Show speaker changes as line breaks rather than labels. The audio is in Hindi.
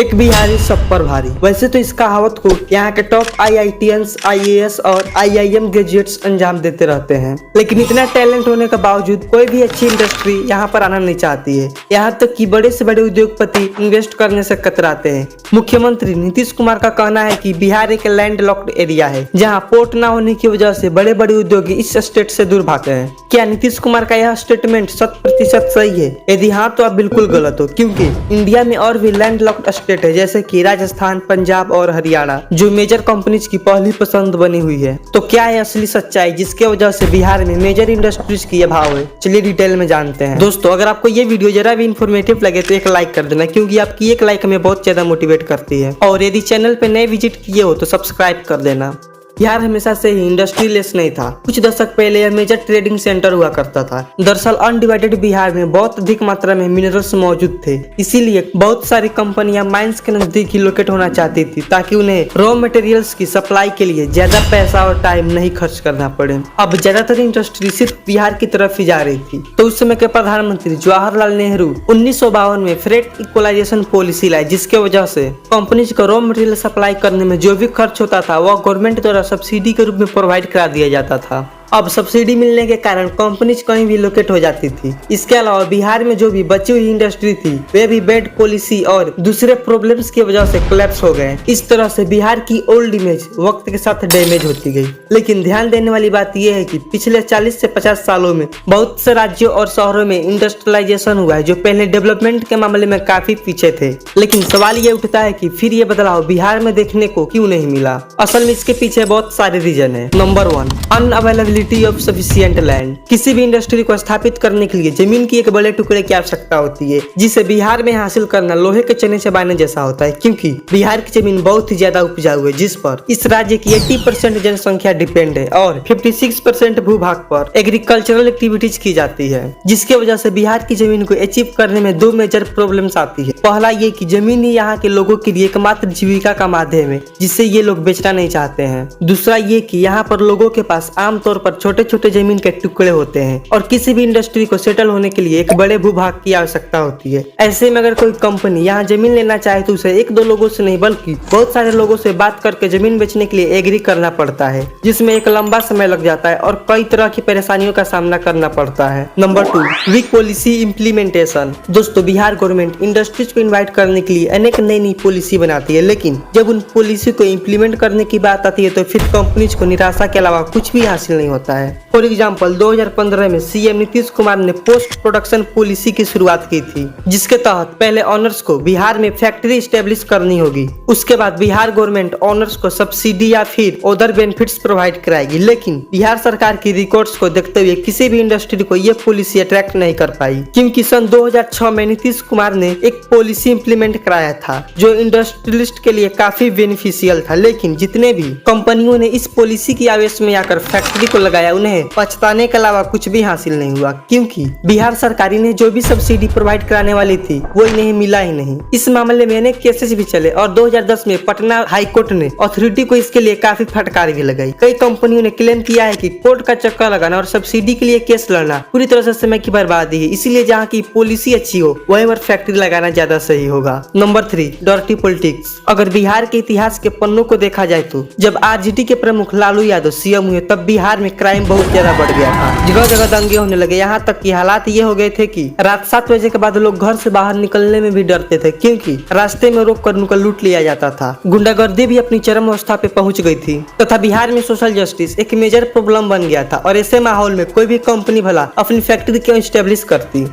एक बिहारी सब पर भारी। वैसे तो इस कहावत को यहाँ के टॉप IITians, IAS और IIM ग्रेजुएट्स अंजाम देते रहते हैं, लेकिन इतना टैलेंट होने के बावजूद कोई भी अच्छी इंडस्ट्री यहाँ पर आना नहीं चाहती है। यहाँ तक कि बड़े से बड़े उद्योगपति इन्वेस्ट करने से कतराते हैं। मुख्यमंत्री नीतीश कुमार का कहना है कि बिहार एक लैंड लॉक्ड एरिया है, जहाँ पोर्ट न होने की वजह से बड़े बड़े उद्योगी इस स्टेट से दूर भागते हैं। क्या नीतीश कुमार का यह स्टेटमेंट 100% सही है? यदि हाँ तो आप बिल्कुल गलत हो, क्योंकि इंडिया में और भी लैंड लॉक्ड स्टेट है, जैसे कि राजस्थान, पंजाब और हरियाणा, जो मेजर कंपनीज की पहली पसंद बनी हुई है। तो क्या है असली सच्चाई जिसके वजह से बिहार में मेजर इंडस्ट्रीज की अभाव है? चलिए डिटेल में जानते हैं। दोस्तों, अगर आपको ये वीडियो जरा भी इन्फॉर्मेटिव लगे तो एक लाइक कर देना, क्योंकि आपकी एक लाइक हमें बहुत ज्यादा मोटिवेट करती है। और यदि चैनल पे नए विजिट किए हो तो सब्सक्राइब कर देना। बिहार हमेशा से ही इंडस्ट्रियलिस्ट नहीं था। कुछ दशक पहले यह मेजर ट्रेडिंग सेंटर हुआ करता था। दरअसल अनडिवाइडेड बिहार में बहुत अधिक मात्रा में मिनरल्स मौजूद थे, इसीलिए बहुत सारी कंपनियां माइंस के नजदीक ही लोकेट होना चाहती थी, ताकि उन्हें रॉ मटेरियल्स की सप्लाई के लिए ज्यादा पैसा और टाइम नहीं खर्च करना पड़े। अब ज्यादातर इंडस्ट्री सिर्फ बिहार की तरफ ही जा रही थी, तो उस समय के प्रधानमंत्री जवाहरलाल नेहरू 1952 में फ्रेट इक्वलाइजेशन पॉलिसी लाए, जिसके वजह से कंपनीज को रॉ मटेरियल सप्लाई करने में जो भी खर्च होता था वह गवर्नमेंट द्वारा सब्सिडी के रूप में प्रोवाइड करा दिया जाता था। अब सब्सिडी मिलने के कारण कंपनीज कहीं भी लोकेट हो जाती थी। इसके अलावा बिहार में जो भी बची हुई इंडस्ट्री थी वे भी बैड पॉलिसी और दूसरे प्रॉब्लम्स की वजह से कोलैप्स हो गए। इस तरह से बिहार की ओल्ड इमेज वक्त के साथ डैमेज होती गई। लेकिन ध्यान देने वाली बात यह है कि पिछले 40 से 50 सालों में बहुत से राज्यों और शहरों में इंडस्ट्रियलाइजेशन हुआ है, जो पहले डेवलपमेंट के मामले में काफी पीछे थे। लेकिन सवाल ये उठता है कि फिर ये बदलाव बिहार में देखने को क्यों नहीं मिला? असल में इसके पीछे बहुत सारे रीजन है। Number 1, unavailability of sufficient land. किसी भी इंडस्ट्री को स्थापित करने के लिए जमीन की एक बड़े टुकड़े की आवश्यकता होती है, जिसे बिहार में हासिल करना लोहे के चने चबाने जैसा होता है, क्योंकि बिहार की जमीन बहुत ही ज्यादा उपजाऊ है, जिस पर इस राज्य की 80% जनसंख्या डिपेंड है और 56% भूभाग पर एग्रीकल्चरल एक्टिविटीज की जाती है, जिसके वजह से बिहार की जमीन को अचीव करने में दो मेजर प्रॉब्लम्स आती है। पहला ये कि जमीन ही यहाँ के लोगों के लिए एकमात्र जीविका का माध्यम है, जिससे ये लोग बेचना नहीं चाहते हैं। दूसरा ये कि यहाँ पर लोगों के पास आमतौर पर छोटे छोटे जमीन के टुकड़े होते हैं और किसी भी इंडस्ट्री को सेटल होने के लिए एक बड़े भूभाग की आवश्यकता होती है। ऐसे में अगर कोई कंपनी यहाँ जमीन लेना चाहे तो उसे एक दो लोगों से नहीं बल्कि बहुत सारे लोगों से बात करके जमीन बेचने के लिए एग्री करना पड़ता है, जिसमें एक लंबा समय लग जाता है और कई तरह की परेशानियों का सामना करना पड़ता है। Number 2, weak policy implementation. दोस्तों, बिहार गवर्नमेंट इंडस्ट्रीज को इन्वाइट करने के लिए अनेक नई नई पॉलिसी बनाती है, लेकिन जब उन पॉलिसी को इम्प्लीमेंट करने की बात आती है तो फिर कंपनीज को निराशा के अलावा कुछ भी हासिल नहीं होता है। फॉर एग्जाम्पल 2015 में सीएम नीतीश कुमार ने पोस्ट प्रोडक्शन पॉलिसी की शुरुआत की थी, जिसके तहत पहले ऑनर्स को बिहार में फैक्ट्री स्टेब्लिश करनी होगी। उसके बाद बिहार गवर्नमेंट ऑनर्स को सब्सिडी या फिर अदर बेनिफिट्स प्रोवाइड कराएगी, लेकिन बिहार सरकार की रिकॉर्ड्स को देखते हुए किसी भी इंडस्ट्री को यह पॉलिसी अट्रैक्ट नहीं कर पाई, क्योंकि सन 2006 में नीतीश कुमार ने एक पॉलिसी इंप्लीमेंट कराया था जो इंडस्ट्रियलिस्ट के लिए काफी बेनिफिशियल था। लेकिन जितने भी कंपनियों ने इस पॉलिसी की आवेश में आकर फैक्ट्री को लगाया, उन्हें पछताने के अलावा कुछ भी हासिल नहीं हुआ, क्योंकि बिहार सरकार ने जो भी सब्सिडी प्रोवाइड कराने वाली थी वो इन्हें मिला ही नहीं। इस मामले में अनेक केसेस भी चले और 2010 में पटना हाई कोर्ट ने अथॉरिटी को इसके लिए काफी फटकार भी लगाई। कई कंपनियों ने क्लेम किया है कि कोर्ट का चक्कर लगाना और सब्सिडी के लिए केस लड़ना पूरी तरह से समय की बर्बादी है, इसीलिए जहाँ की पॉलिसी अच्छी हो वहीं पर फैक्ट्री लगाना ज्यादा सही होगा। Number 3, dirty politics. अगर बिहार के इतिहास के पन्नों को देखा जाए तो जब आरजेडी के प्रमुख लालू यादव सीएम हुए तब बिहार में क्राइम बहुत ज्यादा बढ़ गया था। जगह जगह दंगे होने लगे, यहाँ तक कि हालात ये हो गए थे कि रात 7 बजे के बाद लोग घर से बाहर निकलने में भी डरते थे, क्योंकि रास्ते में रोक कर उनको लूट लिया जाता था। गुंडागर्दी भी अपनी चरम अवस्था पे पहुंच गई थी तथा बिहार में सोशल जस्टिस एक मेजर प्रॉब्लम बन गया था। और ऐसे माहौल में कोई भी कंपनी भला अपनी फैक्ट्री क्यों स्टेब्लिश करती?